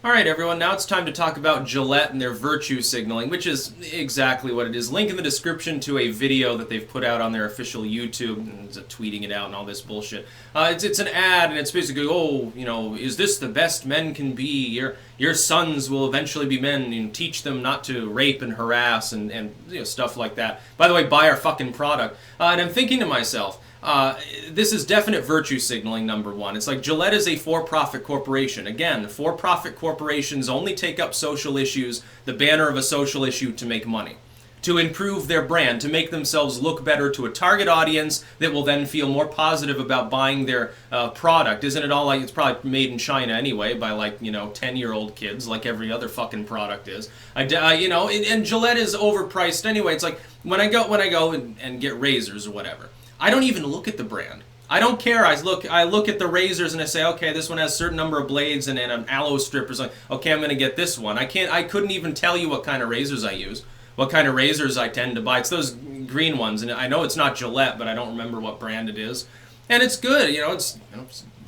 Alright everyone, now it's time to talk about Gillette and their virtue signaling, which is exactly what it is. Link in the description to a video that they've put out on their official YouTube, and tweeting it out and all this bullshit. It's an ad, and it's basically, oh, you know, is this the best men can be? Your sons will eventually be men, and teach them not to rape and harass and you know, stuff like that. By the way, buy our fucking product. And I'm thinking to myself, this is definite virtue signaling, number one. It's like Gillette is a for-profit corporation. Again, for-profit corporations only take up social issues, the banner of a social issue, to make money, to improve their brand, to make themselves look better to a target audience that will then feel more positive about buying their product. Isn't it all like it's probably made in China anyway by, like, you know, 10-year-old kids, like every other fucking product is. You know, and Gillette is overpriced anyway. It's like when I go and get razors or whatever, I don't even look at the brand. I don't care. I look at the razors and I say, okay, this one has a certain number of blades and an aloe strip or something. Okay, I'm going to get this one. I couldn't even tell you what kind of razors I use, what kind of razors I tend to buy. It's those green ones, and I know it's not Gillette, but I don't remember what brand it is. And it's good, you know, it's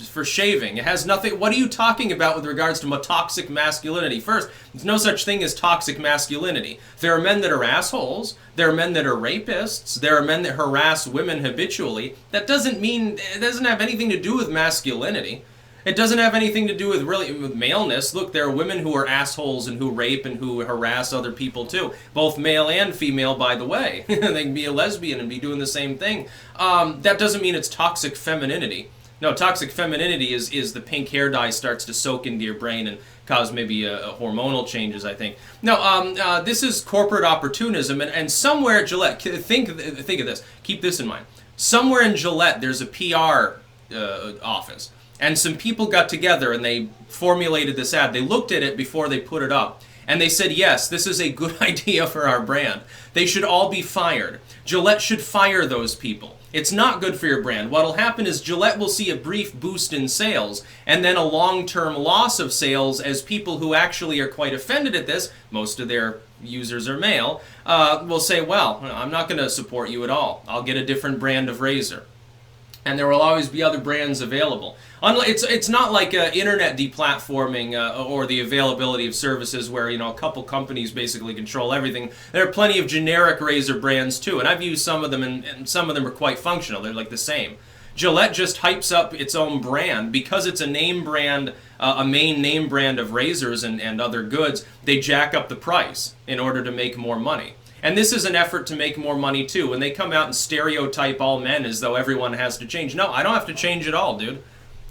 for shaving. It has nothing. What are you talking about with regards to toxic masculinity? First, there's no such thing as toxic masculinity. There are men that are assholes. There are men that are rapists. There are men that harass women habitually. That doesn't mean, it doesn't have anything to do with masculinity. It doesn't have anything to do with with maleness. Look, there are women who are assholes and who rape and who harass other people too. Both male and female, by the way. They can be a lesbian and be doing the same thing. That doesn't mean it's toxic femininity. No, toxic femininity is the pink hair dye starts to soak into your brain and cause maybe hormonal changes, I think. No, this is corporate opportunism, and somewhere at Gillette, think of this, keep this in mind. Somewhere in Gillette, there's a PR office. And some people got together and they formulated this ad. They looked at it before they put it up. And they said, yes, this is a good idea for our brand. They should all be fired. Gillette should fire those people. It's not good for your brand. What'll happen is Gillette will see a brief boost in sales and then a long-term loss of sales as people who actually are quite offended at this, most of their users are male, will say, well, I'm not going to support you at all. I'll get a different brand of razor. And there will always be other brands available. It's not like internet deplatforming or the availability of services where, you know, a couple companies basically control everything. There are plenty of generic razor brands too, and I've used some of them, and some of them are quite functional. They're like the same. Gillette just hypes up its own brand because it's a name brand, a main name brand of razors and other goods. They jack up the price in order to make more money. And this is an effort to make more money too. When they come out and stereotype all men as though everyone has to change. No, I don't have to change at all, dude.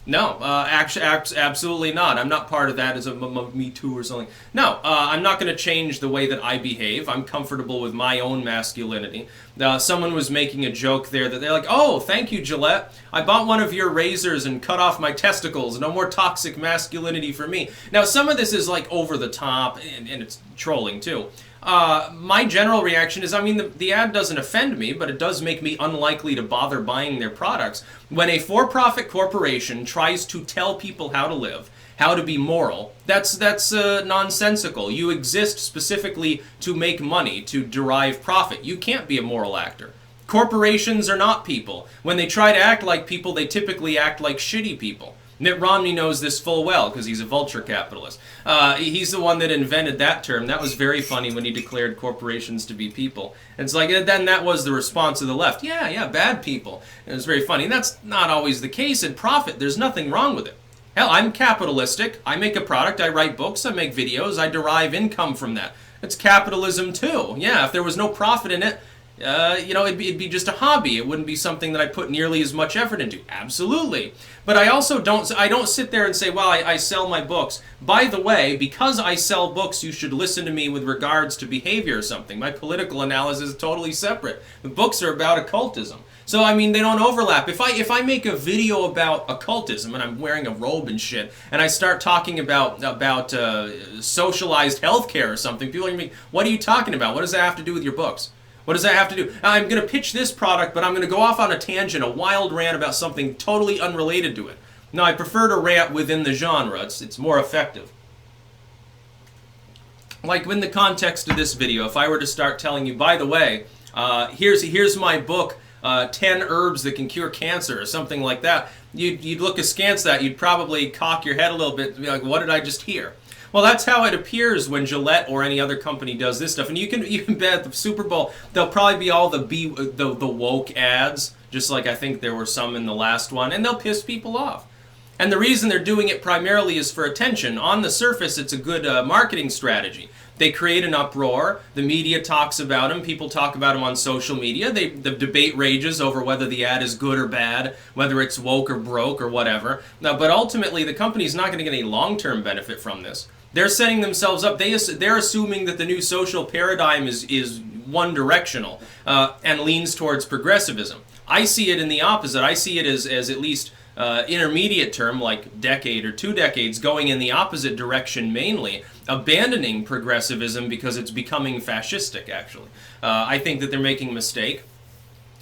No, absolutely not. I'm not part of that as a Me Too or something. No, I'm not going to change the way that I behave. I'm comfortable with my own masculinity. Someone was making a joke there that they're like, oh, thank you, Gillette. I bought one of your razors and cut off my testicles. No more toxic masculinity for me. Now, some of this is like over the top, and it's trolling too. My general reaction is, I mean, the ad doesn't offend me, but it does make me unlikely to bother buying their products. When a for-profit corporation tries to tell people how to live, how to be moral, that's nonsensical. You exist specifically to make money, to derive profit. You can't be a moral actor. Corporations are not people. When they try to act like people, they typically act like shitty people. Mitt Romney knows this full well because he's a vulture capitalist. He's the one that invented that term. That was very funny when he declared corporations to be people. And it's like, then that was the response of the left. Yeah, bad people. And it was very funny. And that's not always the case in profit. There's nothing wrong with it. Hell, I'm capitalistic. I make a product, I write books, I make videos, I derive income from that. It's capitalism too. Yeah, if there was no profit in it, you know, it'd be just a hobby. It wouldn't be something that I put nearly as much effort into. Absolutely. But I also don't sit there and say, well, I sell my books. By the way, because I sell books, you should listen to me with regards to behavior or something. My political analysis is totally separate. The books are about occultism. So, I mean, they don't overlap. If I make a video about occultism and I'm wearing a robe and shit, and I start talking about socialized healthcare or something, people are going to be, what are you talking about? What does that have to do with your books? What does that have to do? I'm going to pitch this product, but I'm going to go off on a tangent, a wild rant about something totally unrelated to it. Now, I prefer to rant within the genre. It's more effective. Like in the context of this video, if I were to start telling you, by the way, here's my book, 10 herbs that can cure cancer or something like that, you'd look askance at that. You'd probably cock your head a little bit and be like, what did I just hear? Well, that's how it appears when Gillette or any other company does this stuff. And you can bet at the Super Bowl, there'll probably be all the woke ads, just like I think there were some in the last one, and they'll piss people off. And the reason they're doing it primarily is for attention. On the surface, it's a good marketing strategy. They create an uproar, the media talks about them, people talk about them on social media, the debate rages over whether the ad is good or bad, whether it's woke or broke or whatever. Now, but ultimately, the company's not going to get any long-term benefit from this. They're setting themselves up, they're assuming that the new social paradigm is one-directional and leans towards progressivism. I see it in the opposite. I see it as at least intermediate term, like decade or 2 decades, going in the opposite direction mainly, abandoning progressivism because it's becoming fascistic, actually. I think that they're making a mistake.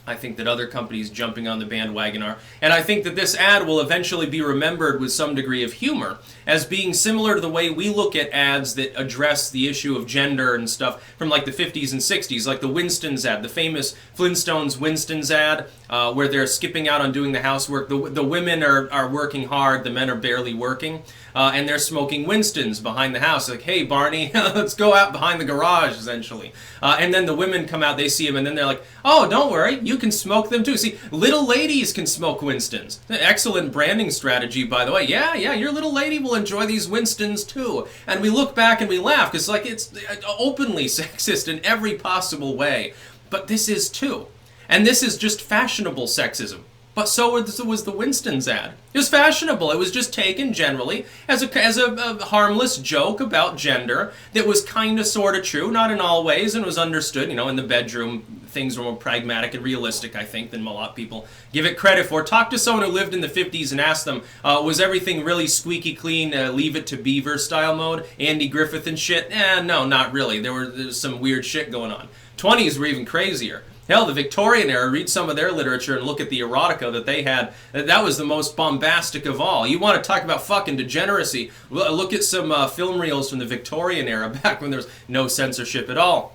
I think that other companies jumping on the bandwagon are. And I think that this ad will eventually be remembered with some degree of humor as being similar to the way we look at ads that address the issue of gender and stuff from like the 50s and 60s, like the Winston's ad, the famous Flintstones Winston's ad, where they're skipping out on doing the housework. The women are working hard, the men are barely working, and they're smoking Winston's behind the house. Like, hey, Barney, let's go out behind the garage, essentially. And then the women come out, they see him, and then they're like, oh, don't worry, you can smoke them too. See, little ladies can smoke Winston's. Excellent branding strategy, by the way. Yeah, your little lady will enjoy these Winston's too. And we look back and we laugh, because like it's openly sexist in every possible way. But this is too. And this is just fashionable sexism. But so was the Winston's ad. It was fashionable. It was just taken generally as a harmless joke about gender that was kind of sort of true, not in all ways, and was understood. You know, in the bedroom, things were more pragmatic and realistic, I think, than a lot of people give it credit for. Talk to someone who lived in the 50s and ask them, was everything really squeaky clean, Leave It to Beaver style mode, Andy Griffith and shit? No, not really. There was some weird shit going on. 20s were even crazier. Hell, the Victorian era, read some of their literature and look at the erotica that they had. That was the most bombastic of all. You want to talk about fucking degeneracy, look at some film reels from the Victorian era, back when there was no censorship at all.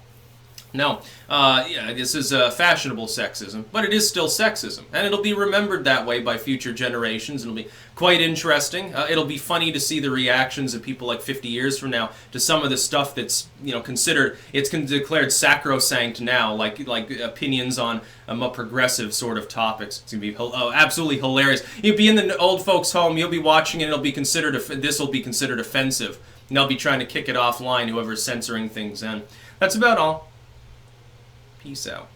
No, yeah, this is fashionable sexism, but it is still sexism, and it'll be remembered that way by future generations. It'll be quite interesting. It'll be funny to see the reactions of people like 50 years from now to some of the stuff that's, you know, declared sacrosanct now, like opinions on more progressive sort of topics. It's gonna be absolutely hilarious. You'll be in the old folks' home, you'll be watching, and this will be considered offensive, and they'll be trying to kick it offline, whoever's censoring things. And that's about all. Peace out.